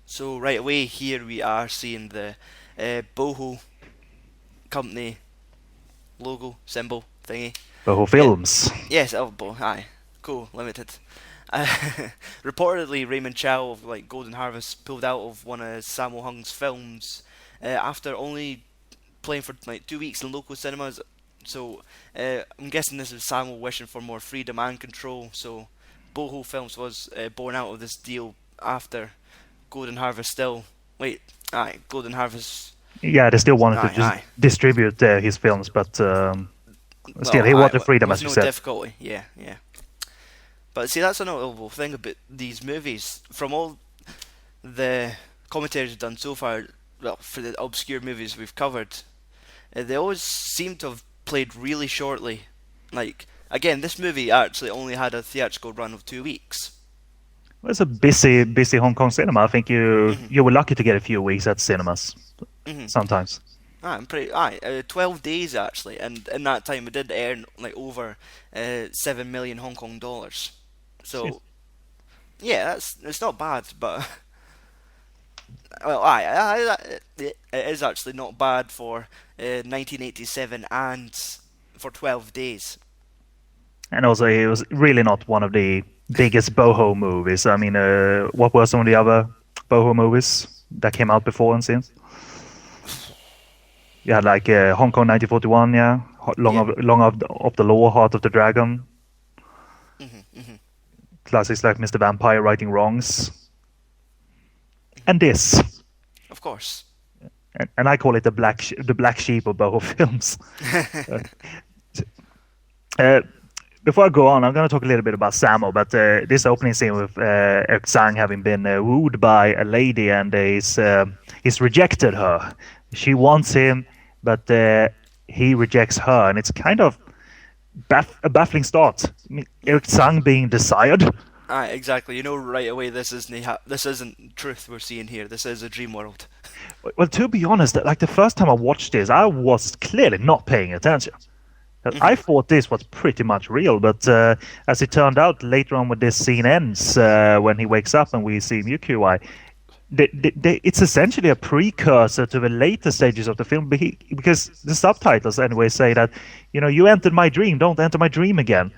So right away here we are seeing the Boho company logo symbol thingy. Boho Yeah, Films. yes, Boho. Aye, cool, limited. Uh, reportedly, Raymond Chow of like Golden Harvest pulled out of one of Sammo Hung's films after only playing for like 2 weeks in local cinemas. So I'm guessing this is Sammo wishing for more freedom and control. So Boho Films was born out of this deal after Golden Harvest still. Wait, aye, Golden Harvest. Yeah, they still wanted to Aye, just aye. distribute his films, but still, Well, he aye, wanted freedom, with as you no said. difficulty. Yeah, yeah. But see, that's a notable thing about these movies. From all the commentaries we've done so far, well, for the obscure movies we've covered, they always seem to have played really shortly. Like, again, this movie actually only had a theatrical run of 2 weeks. It's a busy Hong Kong cinema. I think Mhm, you were lucky to get a few weeks at cinemas mhm. sometimes. I'm pretty. 12 days actually, and in that time we did earn like over 7 million Hong Kong dollars. Shit. So yeah, that's it's not bad, but well, it is actually not bad for 1987 and for 12 days. And also, it was really not one of the biggest Boho movies. I mean, what were some of the other Boho movies that came out before and since? You had like Hong Kong 1941, yeah, Yeah. Long of the Law, Heart of the Dragon, Mhm. Mhm. classics like Mr. Vampire, Righting Wrongs, Mhm. and this. Of course. And I call it the black sheep of Boho films. Uh, uh, Before I go on, I'm going to talk a little bit about Samo, but this opening scene with Eric Tsang having been wooed by a lady and he's rejected her. She wants him, but he rejects her, and it's kind of a baffling start. I mean, Eric Tsang being desired. Exactly. You know right away this isn't truth we're seeing here. This is a dream world. Well, to be honest, like the first time I watched this, I was clearly not paying attention. I Mhm. thought this was pretty much real, but as it turned out, later on when this scene ends, when he wakes up and we see MQI, it's essentially a precursor to the later stages of the film because the subtitles anyway say that, you entered my dream, don't enter my dream again.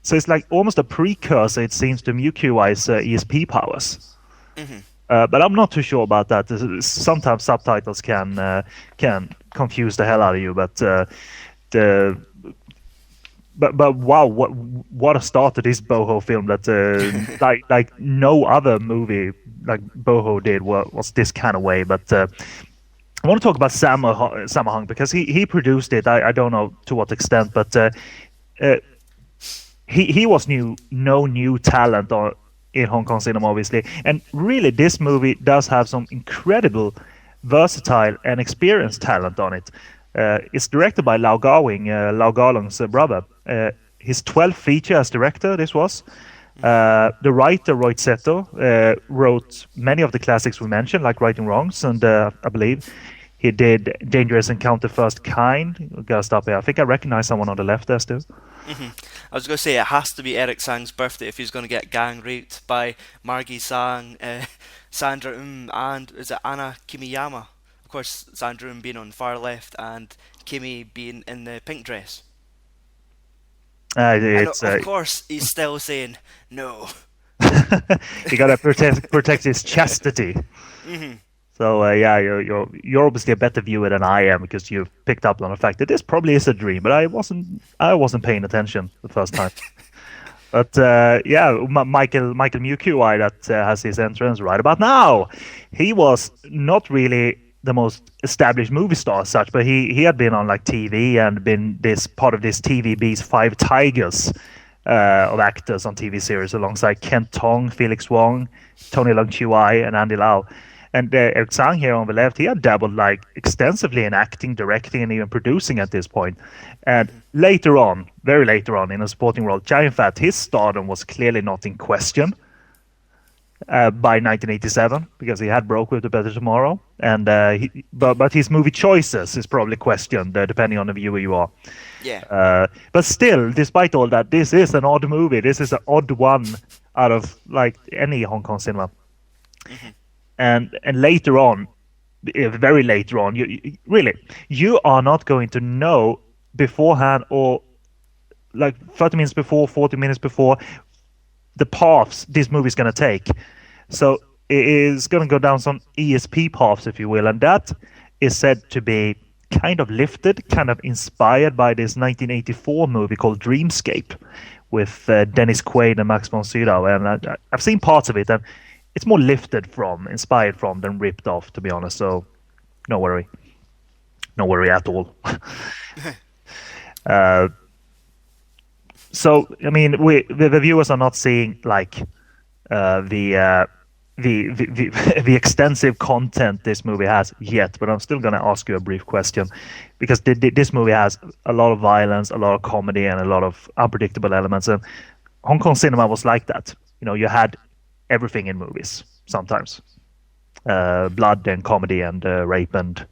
So it's like almost a precursor, it seems, to MQI's ESP powers. Mhm. But I'm not too sure about that. Sometimes subtitles can confuse the hell out of you, the but wow, what a start to this Boho film! That like no other movie like Boho did was this kind of way. But I want to talk about Sammo Hung because he produced it. I don't know to what extent, but uh, he was no new talent in Hong Kong cinema, obviously. And really, this movie does have some incredible, versatile and experienced talent on it. It's directed by Lau Kar-wing, Lau Kar-lung's brother. His 12th feature as director, this was. Mhm. The writer, Roy Seto, wrote many of the classics we mentioned, like Righting Wrongs, and I believe he did Dangerous Encounter First Kind. Gotta stop here. I think I recognize someone on the left there, still. Mhm. I was going to say it has to be Eric Sang's birthday if he's going to get gang raped by Margie Sang, Sandra and is it Anna Kimiyama? Of course, Sandra being on the far left and Kimi being in the pink dress. And It's of course, he's still saying no. you gotta protect his chastity. Mhm. So yeah, you're obviously a better viewer than I am because you've picked up on the fact that this probably is a dream, but I wasn't paying attention the first time. But yeah, Michael Muqui that has his entrance right about now. He was not really the most established movie star as such, but he had been on like TV and been this part of this TVB's Five Tigers of actors on TV series alongside Kent Tong, Felix Wong, Tony Leung Chiu-ai, and Andy Lau. And Eric Tsang here on the left, he had dabbled like extensively in acting, directing, and even producing at this point. And Mhm. later on, very later on, in a supporting role, Giant Fat, his stardom was clearly not in question by 1987 because he had broke with The Better Tomorrow, and but his movie choices is probably questioned depending on the viewer you are. Yeah. But still, despite all that, this is an odd movie. This is an odd one out of like any Hong Kong cinema. Mhm. and later on, very later on, you are not going to know beforehand or like 30 minutes before, 40 minutes before the paths this movie is going to take. So it is going to go down some ESP paths, if you will, and that is said to be kind of lifted, kind of inspired by this 1984 movie called Dreamscape with Dennis Quaid and Max von Sydow. And I've seen parts of it, and it's more lifted from, inspired from, than ripped off, to be honest. So no worry at all. So I mean, the viewers are not seeing like the extensive content this movie has yet, but I'm still going to ask you a brief question because this movie has a lot of violence, a lot of comedy, and a lot of unpredictable elements. And Hong Kong cinema was like that. You know, you had everything in movies sometimes, blood and comedy and rape and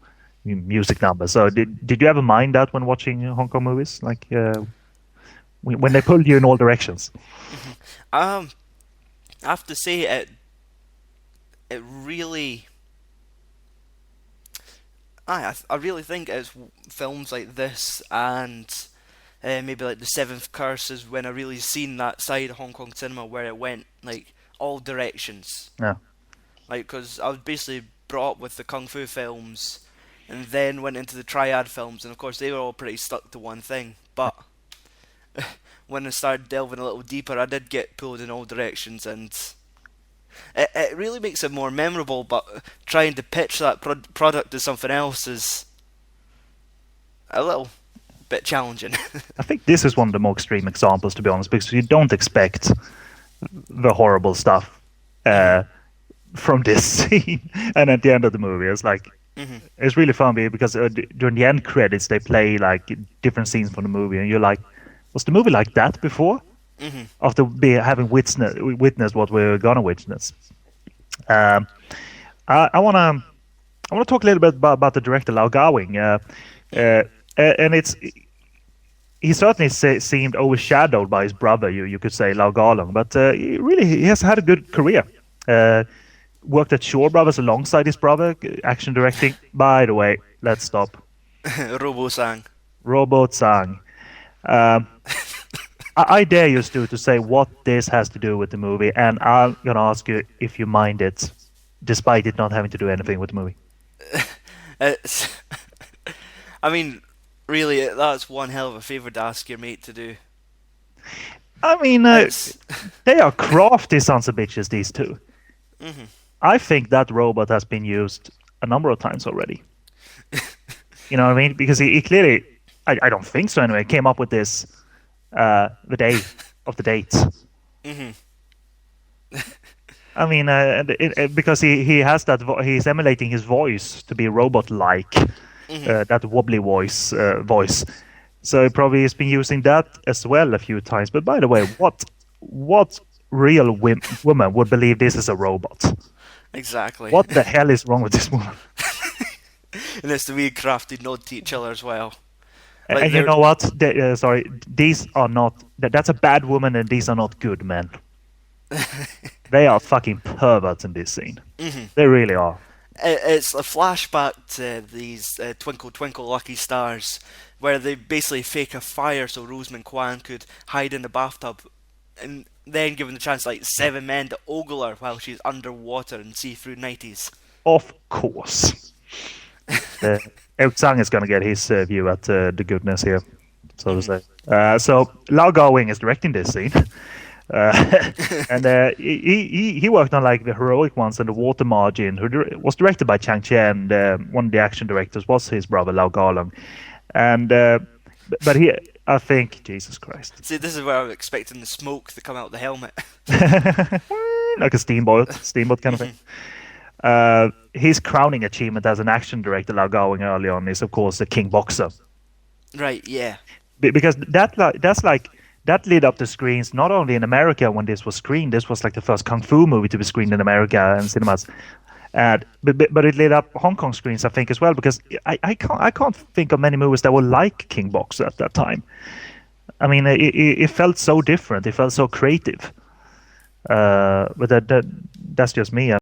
music numbers. So did you ever mind that when watching Hong Kong movies, like when they pulled you in all directions? I have to say it really. I really think it's films like this and maybe like The Seventh Curse is when I really seen that side of Hong Kong cinema where it went like all directions. Yeah. Like, because I was basically brought up with the Kung Fu films and then went into the Triad films, and of course they were all pretty stuck to one thing. But when I started delving a little deeper, I did get pulled in all directions, and it really makes it more memorable, but trying to pitch that product as something else is a little bit challenging. I think this is one of the more extreme examples, to be honest, because you don't expect the horrible stuff from this scene, and at the end of the movie, it's like it's really fun because during the end credits they play like different scenes from the movie, and you're like, was the movie like that before? After having witnessed what we're gonna witness. I wanna talk a little bit about the director Lau Kar-wing, and he certainly seemed overshadowed by his brother, you could say, Lau Kar-wing, but he has had a good career. Worked at Shaw Brothers alongside his brother, action directing. By the way, let's stop. Robo-sang. I dare you, Stu, to say what this has to do with the movie, and I'm going to ask you if you mind it, despite it not having to do anything with the movie. I mean, really, that's one hell of a favour to ask your mate to do. I mean, they are crafty sons of bitches, these two. I think that robot has been used a number of times already. You know what I mean? Because he clearly, I don't think so anyway, came up with this the day of the date. I mean, because he has that, he's emulating his voice to be robot-like, that wobbly voice. So he probably has been using that as well a few times. But by the way, what real woman would believe this is a robot? Exactly. What the hell is wrong with this woman? And it's the wee crafty nod to each other as well. Like, and you know what? These are not. That's a bad woman, and these are not good men. They are fucking perverts in this scene. They really are. It's a flashback to these Twinkle Twinkle Lucky Stars, where they basically fake a fire so Rosamund Kwan could hide in the bathtub, and then given the chance like 7 men to ogle her while she's underwater and see through nighties. Of course. Eric Tsang is going to get his view at the goodness here, so to say. So Lau Kar-wing is directing this scene. And he worked on like the heroic ones and the Water Margin, who was directed by Chang Chen. One of the action directors was his brother Lau Kar-wing, and but he, I think, Jesus Christ. See, this is where I'm expecting the smoke to come out the helmet, like a steamboat kind of thing. His crowning achievement as an action director, Lau Kar-wing, early on is of course the King Boxer. Right? Yeah. Because that lit up the screens not only in America when this was screened. This was like the first kung fu movie to be screened in America and cinemas. But it lit up Hong Kong screens, I think, as well, because I can't think of many movies that were like King Boxer at that time. I mean, it felt so different. It felt so creative. But that's just me.